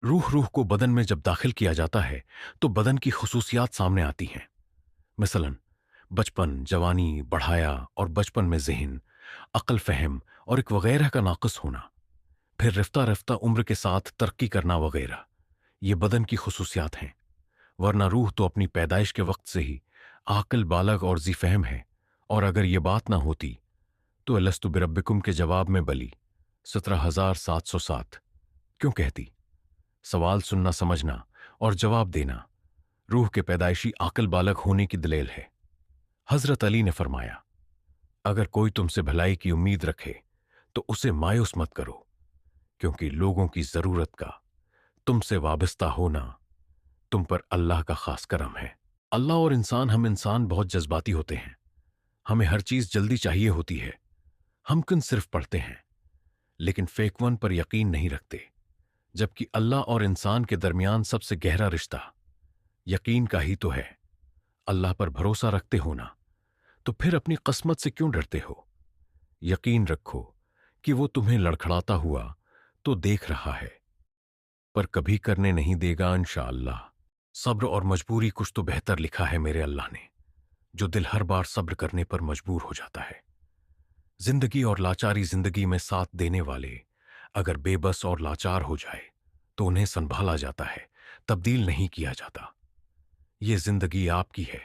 रूह को बदन में जब दाखिल किया जाता है तो बदन की खसूसियात सामने आती हैं। मसलन बचपन, जवानी, बढ़ाया और बचपन में ज़हन, अक्ल, फ़हम और एक वगैरह का नाक़िस होना, फिर रफ्ता रफ्ता उम्र के साथ तरक्की करना वगैरह। ये बदन की खसूसियात हैं। वरना रूह तो अपनी पैदाइश के वक्त से ही आकिल, बालग और ज़ी फ़हम है। और अगर ये बात ना होती तो अलस्तु बिरब्बिकुम के जवाब में बली 17,707 क्यों कहती? सवाल सुनना, समझना और जवाब देना रूह के पैदाइशी आकिल बालग होने की दलील है। हजरत अली ने फरमाया, अगर कोई तुमसे भलाई की उम्मीद रखे तो उसे मायूस मत करो, क्योंकि लोगों की जरूरत का तुमसे वाबस्ता होना तुम पर अल्लाह का खास करम है। अल्लाह और इंसान, हम इंसान बहुत जज्बाती होते हैं। हमें हर चीज जल्दी चाहिए होती है। हम किन सिर्फ पढ़ते हैं लेकिन फेक वन पर यकीन नहीं रखते, जबकि अल्लाह और इंसान के दरमियान सबसे गहरा रिश्ता यकीन का ही तो है। अल्लाह पर भरोसा रखते हो ना, तो फिर अपनी किस्मत से क्यों डरते हो? यकीन रखो कि वो तुम्हें लड़खड़ाता हुआ तो देख रहा है, पर कभी करने नहीं देगा इंशाअल्लाह। सब्र और मजबूरी कुछ तो बेहतर लिखा है मेरे अल्लाह ने, जो दिल हर बार सब्र करने पर मजबूर हो जाता है। जिंदगी और लाचारी जिंदगी में साथ देने वाले अगर बेबस और लाचार हो जाए तो उन्हें संभाला जाता है, तब्दील नहीं किया जाता। ये जिंदगी आपकी है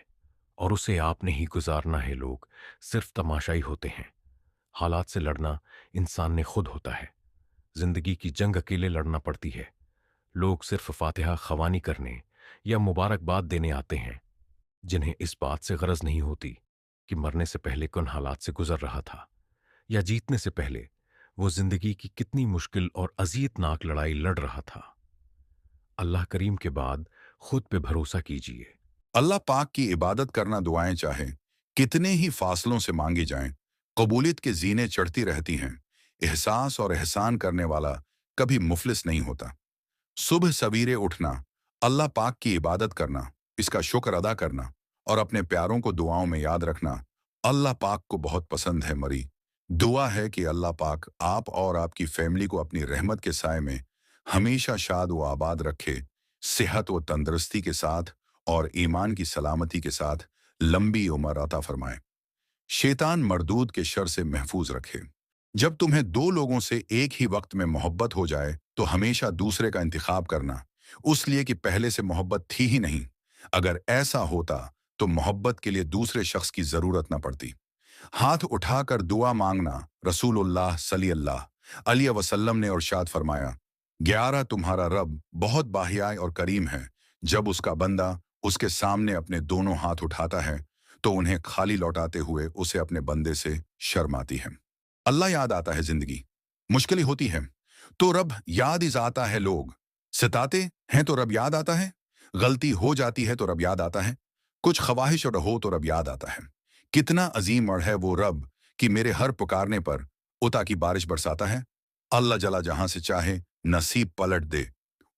और उसे आपने ही गुजारना है। लोग सिर्फ तमाशाई होते हैं। हालात से लड़ना इंसान ने खुद होता है। जिंदगी की जंग अकेले लड़ना पड़ती है। लोग सिर्फ फातिहा खवानी करने या मुबारकबाद देने आते हैं, जिन्हें इस बात से गरज नहीं होती कि मरने से पहले कौन हालात से गुजर रहा था, या जीतने से पहले वो जिंदगी की कितनी मुश्किल और अजीतनाक लड़ाई लड़ रहा था। अल्लाह करीम के बाद खुद पे भरोसा कीजिए। अल्लाह पाक की इबादत करना, दुआएं चाहे कितने ही फासलों से मांगी जाएं, कबूलियत के जीने चढ़ती रहती हैं। एहसास और एहसान करने वाला कभी मुफलिस नहीं होता। सुबह सवेरे उठना, अल्लाह पाक की इबादत करना, इसका शुक्र अदा करना और अपने प्यारों को दुआओं में याद रखना अल्लाह पाक को बहुत पसंद है। मरी दुआ है कि अल्लाह पाक आप और आपकी फैमिली को अपनी रहमत के साए में हमेशा शाद व आबाद रखे, सेहत व तंदुरुस्ती के साथ और ईमान की सलामती के साथ लंबी उम्र अता फरमाए। शैतान मरदूद के शर से महफूज रखे। जब तुम्हें दो लोगों से एक ही वक्त में मोहब्बत हो जाए तो हमेशा दूसरे का इंतखाब करना, उसलिए कि पहले से मोहब्बत थी ही नहीं। अगर ऐसा होता तो मोहब्बत के लिए दूसरे शख्स की जरूरत न पड़ती। हाथ उठाकर दुआ मांगना, रसूलुल्लाह सल्लल्लाहु अलैहि वसल्लम ने इरशाद फरमाया, 11 तुम्हारा रब बहुत बाहियाई और करीम है। जब उसका बंदा उसके सामने अपने दोनों हाथ उठाता है तो उन्हें खाली लौटाते हुए उसे अपने बंदे से शर्म आती है। अल्लाह याद आता है, जिंदगी मुश्किल होती है तो रब याद ही आता है। लोग सताते हैं तो रब याद आता है, गलती हो जाती है तो रब याद आता है, कुछ ख्वाहिश और हो तो रब याद आता है। कितना अजीम और है वो रब कि मेरे हर पुकारने पर उता की बारिश बरसाता है। अल्लाह जला जहां से चाहे नसीब पलट दे,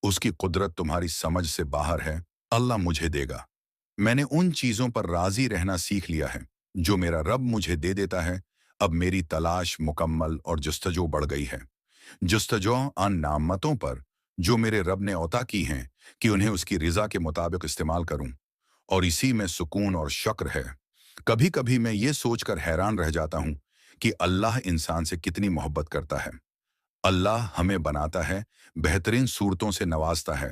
उसकी कुदरत तुम्हारी समझ से बाहर है। अल्लाह मुझे देगा। मैंने उन चीजों पर राजी रहना सीख लिया है जो मेरा रब मुझे दे देता है। अब मेरी तलाश मुकम्मल और जुस्तजो बढ़ गई है। जुस्तजो अन नामतों पर जो मेरे रब ने अता की हैं कि उन्हें उसकी रिजा के मुताबिक इस्तेमाल करूं, और इसी में सुकून और शक्र है। कभी कभी मैं ये सोचकर हैरान रह जाता हूं कि अल्लाह इंसान से कितनी मोहब्बत करता है। अल्लाह हमें बनाता है, बेहतरीन सूरतों से नवाजता है,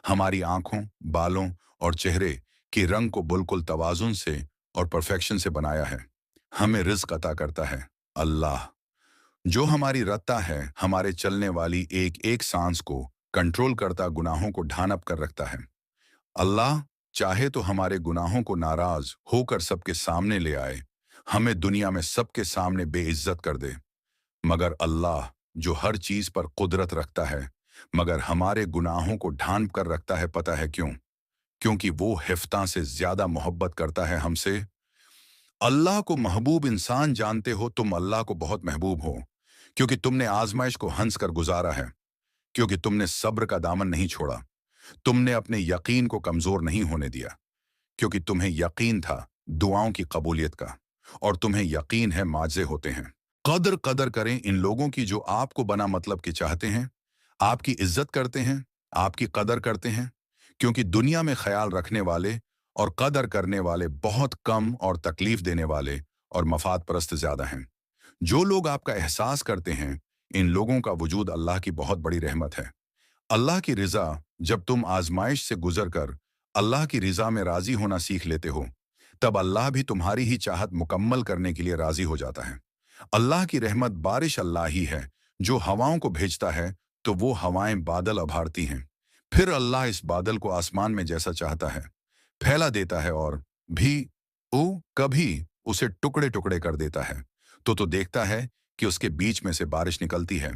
हमारी आंखों, बालों और चेहरे के रंग को बिल्कुल तवाजुन से और परफेक्शन से बनाया है। हमें रिज्क अता करता है। अल्लाह जो हमारी रत्ता है, हमारे चलने वाली एक एक सांस को कंट्रोल करता, गुनाहों को ढांप कर रखता है। अल्लाह चाहे तो हमारे गुनाहों को नाराज होकर सबके सामने ले आए, हमें दुनिया में सबके सामने बेइज्जत कर दे। मगर अल्लाह जो हर चीज पर कुदरत रखता है, मगर हमारे गुनाहों को ढांप कर रखता है। पता है क्यों? क्योंकि वो हिफ्ता से ज्यादा मोहब्बत करता है हमसे। अल्लाह को महबूब इंसान जानते हो, तुम अल्लाह को बहुत महबूब हो, क्योंकि तुमने आजमाइश को हंस कर गुजारा है, क्योंकि तुमने सब्र का दामन नहीं छोड़ा, तुमने अपने यकीन को कमजोर नहीं होने दिया, क्योंकि तुम्हें यकीन था दुआओं की कबूलियत का, और तुम्हें यकीन है माजे होते हैं। कदर कदर करें इन लोगों की जो आपको बना मतलब के चाहते हैं, आपकी इज्जत करते हैं, आपकी कदर करते हैं, क्योंकि दुनिया में ख्याल रखने वाले और कदर करने वाले बहुत कम और तकलीफ देने वाले और मफाद परस्त ज्यादा हैं। जो लोग आपका एहसास करते हैं, इन लोगों का वजूद अल्लाह की बहुत बड़ी रहमत है। अल्लाह की रिजा, जब तुम आजमाइश से गुजर कर अल्लाह की रिजा में राजी होना सीख लेते हो, तब अल्लाह भी तुम्हारी ही चाहत मुकम्मल करने के लिए राजी हो जाता है। अल्लाह की रहमत बारिश अल्लाह ही है, जो हवाओं को भेजता है तो वो हवाएं बादल उभारती हैं। फिर अल्लाह इस बादल को आसमान में जैसा चाहता है फैला देता है और भी ओ कभी उसे टुकड़े टुकड़े कर देता है। तो देखता है कि उसके बीच में से बारिश निकलती है।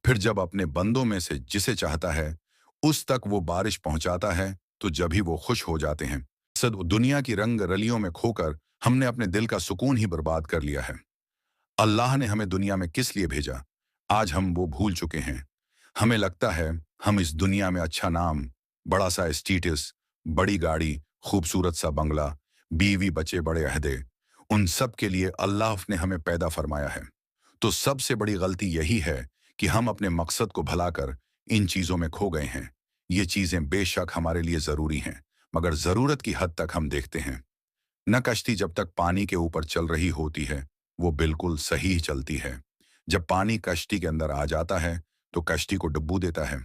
फिर जब अपने बंदों में से जिसे चाहता है उस तक वो बारिश पहुंचाता है, तो जब ही वो खुश हो जाते हैं। सद दुनिया की रंग रलियों में खोकर हमने अपने दिल का सुकून ही बर्बाद कर लिया है। अल्लाह ने हमें दुनिया में किस लिए भेजा, आज हम वो भूल चुके हैं। हमें लगता है हम इस दुनिया में अच्छा नाम, बड़ा सा स्टेटस, बड़ी गाड़ी, खूबसूरत सा बंगला, बीवी बच्चे बड़े अहदे, उन सब के लिए अल्लाह ने हमें पैदा फरमाया है। तो सबसे बड़ी गलती यही है कि हम अपने मकसद को भुलाकर इन चीज़ों में खो गए हैं। ये चीज़ें बेशक हमारे लिए ज़रूरी हैं, मगर ज़रूरत की हद तक हम देखते हैं। न कश्ती जब तक पानी के ऊपर चल रही होती है, वो बिल्कुल सही चलती है। जब पानी कश्ती के अंदर आ जाता है, तो कश्ती को डुबो देता है।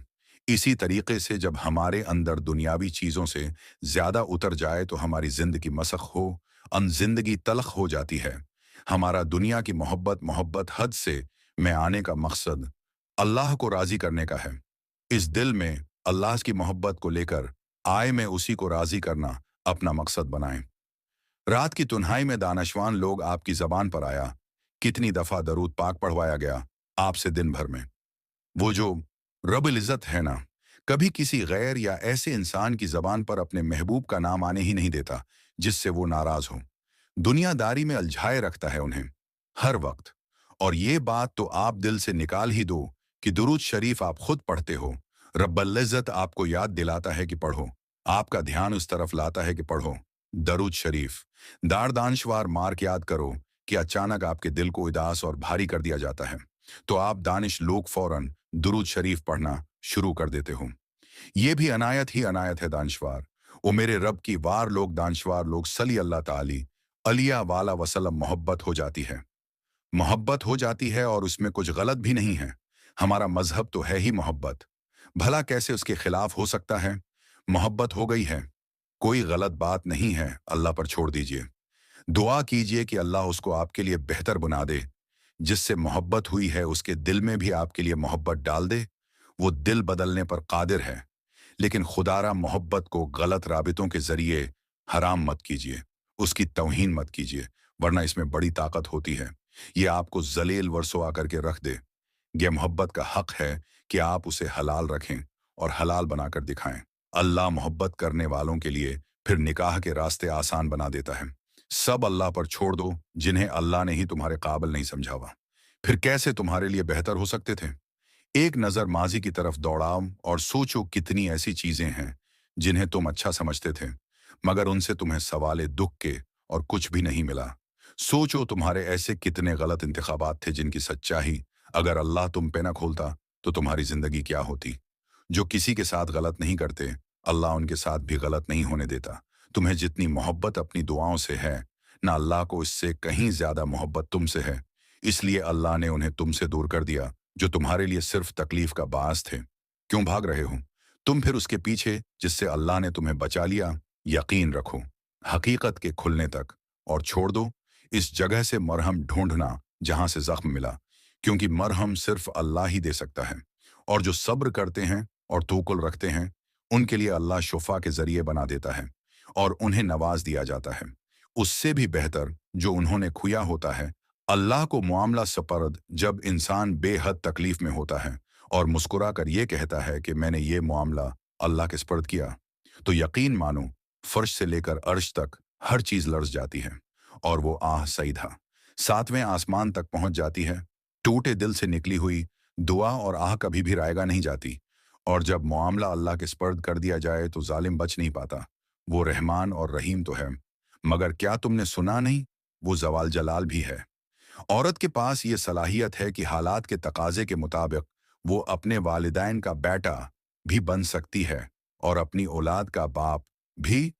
इसी तरीके से जब हमारे अंदर दुनियावी चीज़ों से ज़्यादा उतर जाए तो हमारी ज़िंदगी मसख हो, जिंदगी तलख हो जाती है। हमारा दुनिया की मोहब्बत हद से में आने का मकसद अल्लाह को राज़ी करने का है। इस दिल में अल्लाह की मोहब्बत को लेकर आए में उसी को राज़ी करना अपना मकसद बनाएं। रात की तुन्हाई में दानशवान लोग आपकी ज़बान पर आया, कितनी दफ़ा दरूद पाक पढ़वाया गया आपसे दिन भर में। वो जो रब्बुल इज़्ज़त है ना, कभी किसी गैर या ऐसे इंसान की ज़बान पर अपने महबूब का नाम आने ही नहीं देता जिससे वो नाराज़ हो। दुनियादारी में अलझाए रखता है उन्हें हर वक्त। और ये बात तो आप दिल से निकाल ही दो कि दुरूद शरीफ आप खुद पढ़ते हो, रब्बुल इज़्ज़त आपको याद दिलाता है कि पढ़ो, आपका ध्यान उस तरफ लाता है कि पढ़ो दरूद शरीफ। दानशवार मार्क याद करो कि अचानक आपके दिल को उदास और भारी कर दिया जाता है, तो आप दानिश लोग फौरन दुरूद शरीफ पढ़ना शुरू कर देते हो। ये भी अनायत ही अनायत है दानशवार। ओ मेरे रब की वार लोग दानशवार लोग सली अल्लाह ताली अलिया वाला वसलम मोहब्बत हो जाती है। मोहब्बत हो जाती है और उसमें कुछ गलत भी नहीं है। हमारा मजहब तो है ही मोहब्बत, भला कैसे उसके खिलाफ हो सकता है। मोहब्बत हो गई है, कोई गलत बात नहीं है, अल्लाह पर छोड़ दीजिए। दुआ कीजिए कि अल्लाह उसको आपके लिए बेहतर बना दे। जिससे मोहब्बत हुई है उसके दिल में भी आपके लिए मोहब्बत डाल दे। वो दिल बदलने पर कादिर है, लेकिन खुदारा मोहब्बत को गलत राबितों के जरिए हराम मत कीजिए, उसकी तौहीन मत कीजिए, वरना इसमें बड़ी ताकत होती है। ये आपको जलील वर्सवा करके रख दे। यह मोहब्बत का हक है कि आप उसे हलाल रखें और हलाल बनाकर दिखाएं। अल्लाह मोहब्बत करने वालों के लिए फिर निकाह के रास्ते आसान बना देता है। सब अल्लाह पर छोड़ दो जिन्हें अल्लाह ने ही तुम्हारे काबिल नहीं समझा हुआ। फिर कैसे तुम्हारे लिए बेहतर हो सकते थे। एक नज़र माजी की तरफ दौड़ाओ और सोचो कितनी ऐसी चीज़ें हैं जिन्हें तुम अच्छा समझते थे, मगर उनसे तुम्हें सवाले दुख के और कुछ भी नहीं मिला। सोचो तुम्हारे ऐसे कितने गलत इंतखाबात थे जिनकी सच्चाई अगर अल्लाह तुम पे ना खोलता तो तुम्हारी ज़िंदगी क्या होती। जो किसी के साथ गलत नहीं करते, अल्लाह उनके साथ भी गलत नहीं होने देता। तुम्हें जितनी मोहब्बत अपनी दुआओं से है, ना अल्लाह को इससे कहीं ज़्यादा मोहब्बत तुमसे है। इसलिए अल्लाह ने उन्हें तुमसे दूर कर दिया जो तुम्हारे लिए सिर्फ तकलीफ का बास थे। क्यों भाग रहे हो तुम फिर उसके पीछे जिससे अल्लाह ने तुम्हें बचा लिया। यकीन रखो हकीकत के खुलने तक, और छोड़ दो इस जगह से मरहम ढूंढना जहां से जख्म मिला, क्योंकि मरहम सिर्फ अल्लाह ही दे सकता है। और जो सब्र करते हैं और तवक्कुल रखते हैं, उनके लिए अल्लाह शुफा के जरिए बना देता है और उन्हें नवाज दिया जाता है। उससे भी बेहतर जो उन्होंने खुया होता है। अल्लाह को मामला सपर्द जब इंसान बेहद तकलीफ में होता है और मुस्कुरा कर ये कहता है कि मैंने ये मामला अल्लाह के स्पर्द किया, तो यकीन मानो फर्श से लेकर अर्श तक हर चीज लर्ज जाती है और वो आह सईदा 7वें आसमान तक पहुंच जाती है। टूटे दिल से निकली हुई दुआ और आह कभी भी रायगा नहीं जाती। और जब मामला अल्लाह के स्पर्द कर दिया जाए तो जालिम बच नहीं पाता। वो रहमान और रहीम तो है, मगर क्या तुमने सुना नहीं, वो जवाल जलाल भी है। औरत के पास ये सलाहियत है कि हालात के तकाजे के मुताबिक वो अपने वालिदैन का बेटा भी बन सकती है और अपनी औलाद का बाप भी